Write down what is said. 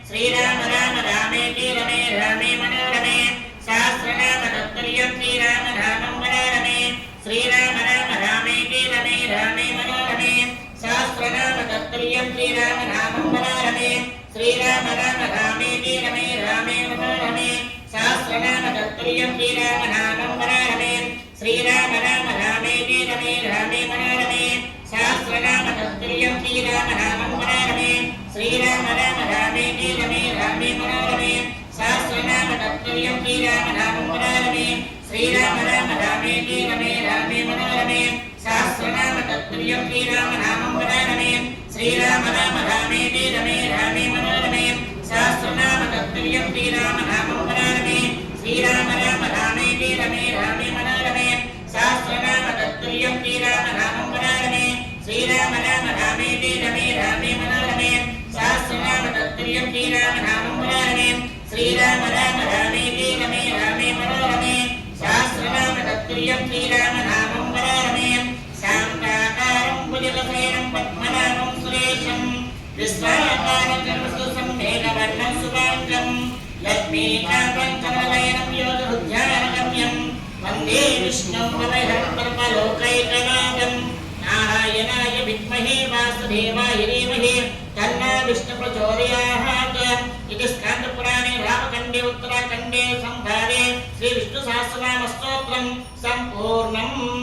श्रीराम राम रामेति रमे रामे मनोरमे सहस्रनाम तत्तुल्यं श्रीराम रामं मनोरमे श्रीराम राम रामेति रमे रामे मनोरमे सहस्रनाम तत्तुल्यं श्रीराम रामं मनोरमे श्रीराम राम रामेति रमे रामे मनोरमे सहस्रनाम तत्तुल्यं श्रीराम रामं मनोरमे श्रीराम राम रामेति रमे रामे मनोरमे सहस्रनाम तत्तुल्यं श्रीराम रामं मनोरमे श्रीराम राम रामेति रमे रामे मनोरमे सहस्रनाम तत्तुल्यं श्रीराम रामं मनोरमे श्रीराम राम रामेति रमे रामे मनोरमे सहस्रनाम तत्तुल्यं श्रीराम रामं मनोरमे श्रीराम राम रामेति रमे रामे मनोरमे सहस्रनाम तत्तुल्यं श्रीराम रामं मनोरमे श्रीराम राम रामेति रमे रामे मनोरमे सहस्रनाम तत्तुल्यं श्रीराम रामं मनोरमे श्रीराम राम रामेति रमे रामे मनोरमे सहस्रनाम तत्तुल्यं श्रीराम रामं मनोरमे श्रीराम राम रामेति रमे रामे मनोरमे सहस्रनाम तत्तुल्यं श्रीराम रामं मनोरमे शान्ताकारं भुजगशयनं पद्मनाभं सुरेशं विश्वाकारं सर्वसुखं मेघवर्णं शुभाङ्गं लक्ष्मीकान्तं कमलनयनं योगहृद्यानगम्यं वन्दे विष्णुं भवहं सर्वलोकैकनाथं नारायणाय विद्महे वासुदेवाय धीमहि तन्नो विष्णुः प्रचोदयात् इति स्कन्दपुराणे रामकाण्डे उत्तराखण्डे संवादे श्री विष्णु सहस्रनाम स्तोत्रं सम्पूर्णम्।